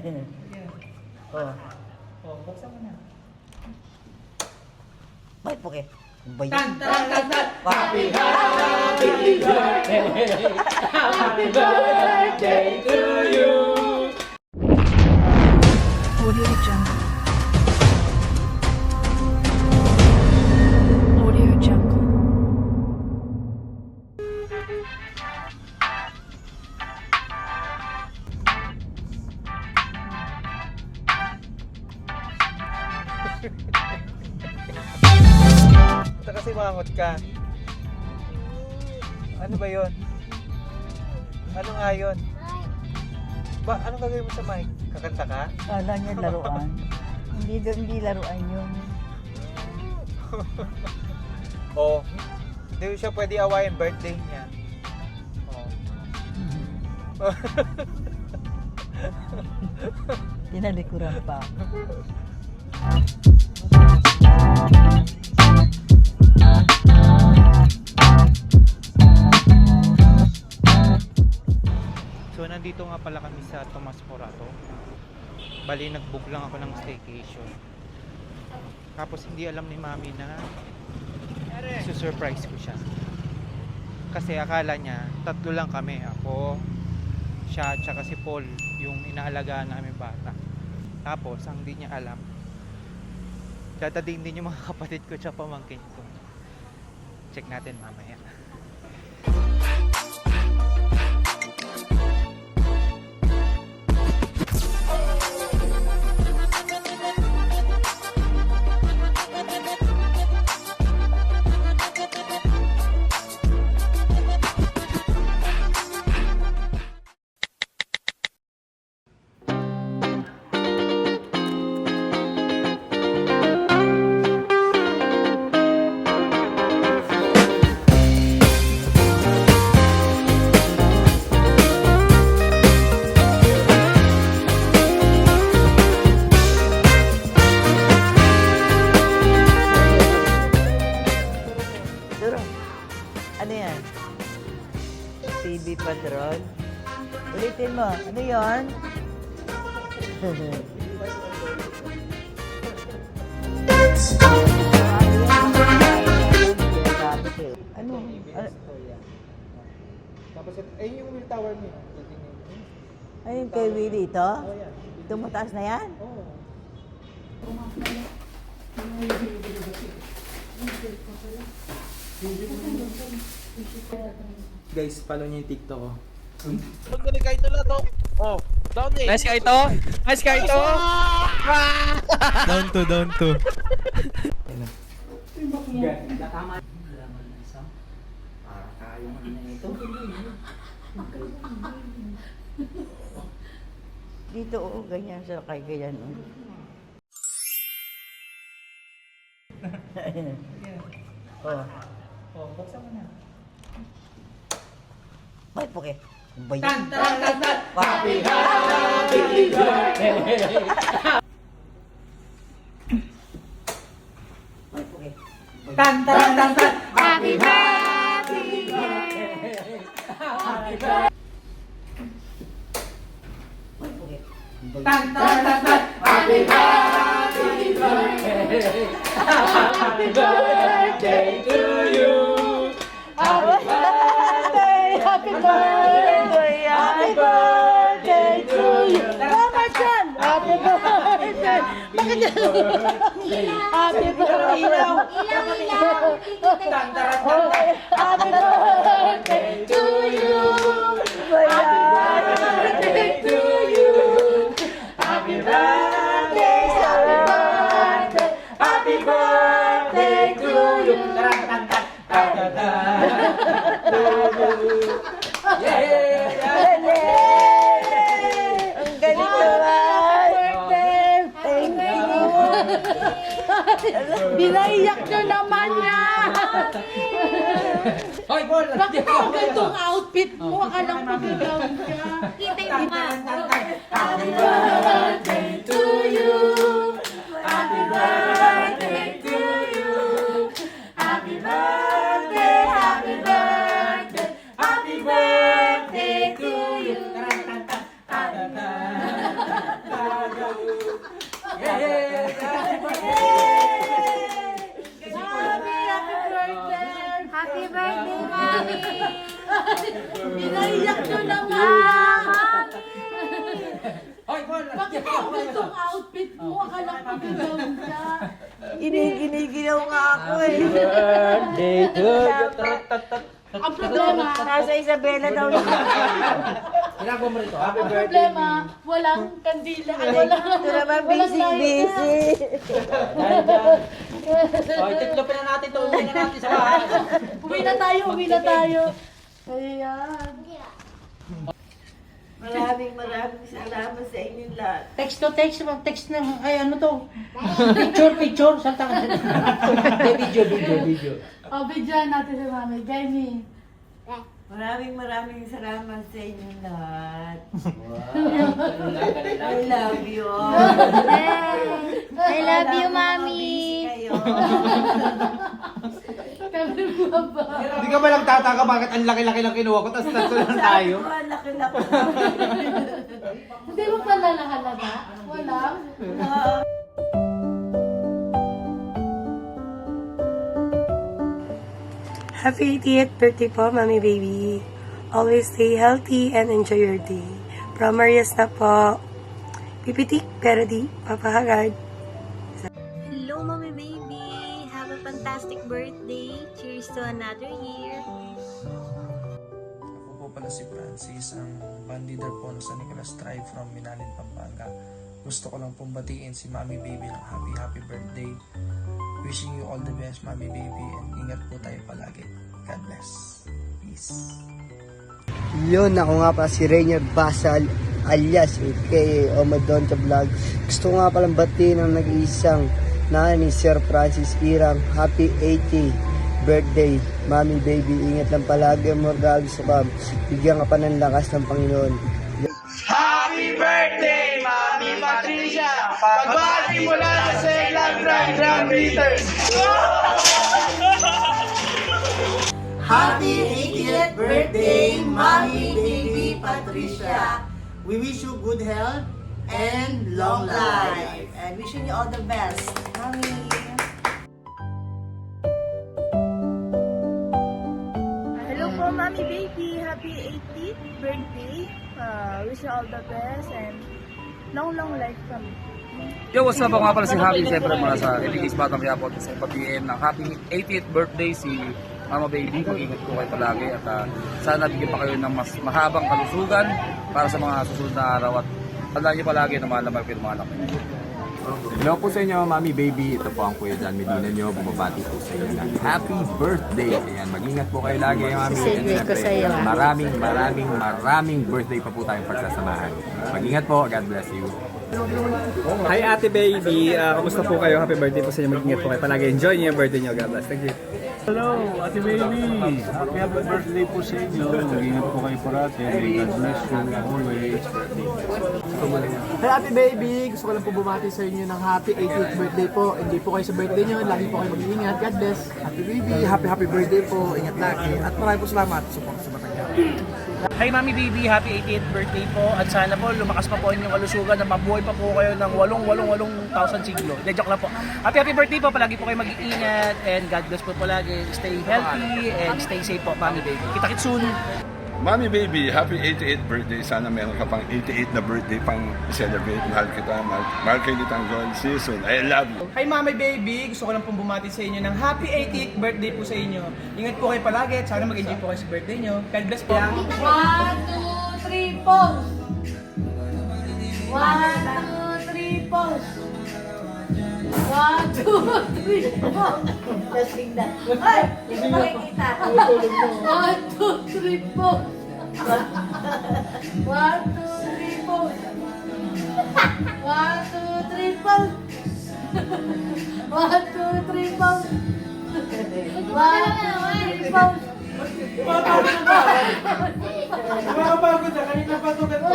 Oh. Oh, buksan mo na. Bakit po kayo? Bayan. Tan, tan, tan, tan. Happy birthday. Happy birthday to you. Audio Jungle. Audio Jungle. Ito kasi mangot ka. Ano ba yun? Ano nga yun? Anong gagawin mo sa mic? Kakanta ka? Kala niya laruan. Hindi laruan yun. Oh, hindi siya pwede awayin birthday niya. Oh. Tinalikuran pa. So nandito nga pala kami sa Tomas Morato. Bali nag-book lang ako ng staycation. Tapos hindi alam ni Mami na surprise ko siya. Kasi akala niya tatlo lang kami, ako, siya at saka si Paul, yung inaalagaan namin bata. Tapos ang hindi niya alam, dadating din yung mga kapatid ko at pamangkin ko. Check natin mamaya. Duro. Ano yan? TV Patrol. Ulitin mo. Ano yan? Ano? Tapos ayun yung wheel tower mo. Ayun kay Willie ito? Itong mataas na yan? Oo. Guys, follow niyo yung TikTok ko. Oh, down eh. Nice ka ito. Nice ka ito. Down to. Dito, oh, ganyan sa kay ganyan. Oh. Oh. Oh, buksan mo na. Bakit po kayo? Bayan. Tan, tan, tan, tan. Happy birthday. Bakit po kayo? Tan, tan, tan, tan. Happy birthday. Happy birthday. Bakit po kayo? Tan, tan, tan, tan. Happy birthday. Happy birthday to you. Happy birthday. Happy birthday! Happy birthday to you! Tama dyan! Happy birthday! Bakit yan? Happy birthday! Ilaw! Happy birthday to you! Happy birthday to you. Happy birthday. Happy birthday. Happy birthday to you. Ang galing naman! Thank you! Binaiyak nyo naman niya! Hoy, Paul! Bakit ang gantong outfit mo? Akala ko gagawin ka. Kita yung Happy birthday to you. Happy birthday to you. Happy birthday. Happy birthday. Happy birthday to you. Inaiyak nyo na nga! Hoy, Paul! Bakit ako itong outfit mo? Akala ko gaganda. Giniginaw nga ako eh. Birthday to you. Ang problema, Nasa Isabela daw yun. Ginagawa mo rito. ang problema, walang kandila. Walang, Ito naman walang busy. Dahil dyan. Hoy, titlopin na natin ito. Uwi na natin sa bahay. Uwi na tayo. Ayan. Maraming salamat sa inyong lahat. Text mag-text ng, ay ano to? Picture, salta ka dyan. Video. O, bidyan natin si Mami. Jamie. Maraming salamat sa inyong lahat. Wow. I love you all. I love you, Alam ko, Mami. busy kayo. Kami mo ba? Hindi ka ba nagtataka bakit ang laki-laki lang kinuha ko, tapos tatlo lang tayo? Sabi ko, ang laki-laki. Hindi mo pala nakalaga? Walang? Happy 80th birthday po, Mami Baby. Always stay healthy and enjoy your day. From Marias na po. Pipitik, pero di, papahagad. Hello, Mommy Baby! Have a fantastic birthday! Cheers to another year! Ako po pala si Francis, ang band leader po ng San Nicolas Tribe from Minalin, Pampanga. Gusto ko lang pong batiin si Mami Baby ng happy birthday. Wishing you all the best, Mami Baby, and ingat po tayo palagi. God bless. Peace. Yun, ako nga pa si Rainier Basal alias aka Omadoncha Vlog. Gusto ko nga palang batiin ang nag-iisang ni Sir Francis Irang. Happy 80 birthday, Mami Baby. Ingat lang palagi mo, regalo sa kam. Bigyan ka pa ng lakas ng Panginoon. Happy birthday, Mami Patricia! Pagbati mula sa Seglang Grand Beaters! Happy 80th birthday, Mommy Baby Patricia. We wish you good health and long life. And wishing you all the best, Mommy. Hello po, Mommy Baby. Happy 80th birthday. Wish you all the best and long life kami. Yo, what's up? Ako nga pala si Javi, siyempre mula sa Iligis Batang Quiapo sa pag-PM ng happy 80th birthday si Mama Baby. Mag-ingat po kayo palagi at sana bigyan pa kayo ng mas mahabang kalusugan para sa mga susunod na araw at tandaan niyo palagi na mahal na kayo ng mga anak. Hello po sa inyo, Mami Baby. Ito po ang Kuya John Medina nyo. Bumabati po sa inyo ng happy birthday. Ayan, mag-ingat po kayo lagi, Mami. And siyempre, maraming birthday pa po tayong pagsasamahan. Mag-ingat po. God bless you. Hi Ate Baby, kamusta po kayo? Happy birthday po sa inyo. Mag-ingat po kayo palagi. Enjoy niyo yung birthday niyo. God bless. Thank you. Hello, Ate Baby. Happy birthday po sa inyo. Mag-ingat po kayo parati. God bless you always. Hi Ate Baby, gusto ko lang po bumati sa inyo ng happy 80th birthday po. Hindi po kayo sa birthday niyo, lagi po kayo mag-iingat. God bless. Happy Baby, happy birthday po. Ingat lagi. At maraming po salamat sa Batangas. Hi Mami Baby, happy 80th birthday po at sana po lumakas pa po inyong kalusugan at mabuhay pa po kayo ng 8,000 siglo. Joke lang po. Happy birthday po, palagi po kayo mag-iingat and God bless po palagi. Stay healthy and stay safe po, Mami Baby. Kita-kits soon! Mami Baby, happy 88th birthday. Sana meron ka pang 88 na birthday pang celebrate. Mahal kita, mahal kayo ni Tanggol. See you soon. I love you. Hi Mami Baby, gusto ko lang pong bumati sa inyo ng happy 80th birthday po sa inyo. Ingat po kayo palagi at sana mag-enjoy po kayo sa birthday nyo. God bless po. 1, 2, 3, pause! 1, 2, 3, pause! 1, 2, 3, pause! Lasing na. Ay! Hindi makikita. 1, 2, 3, pause! 1, 2, 3, pause! 1, 2, 3, pause! 1, 2, 3, pause! 1, 2, 3, pause! Makapagod na, kanina pa ito ganito.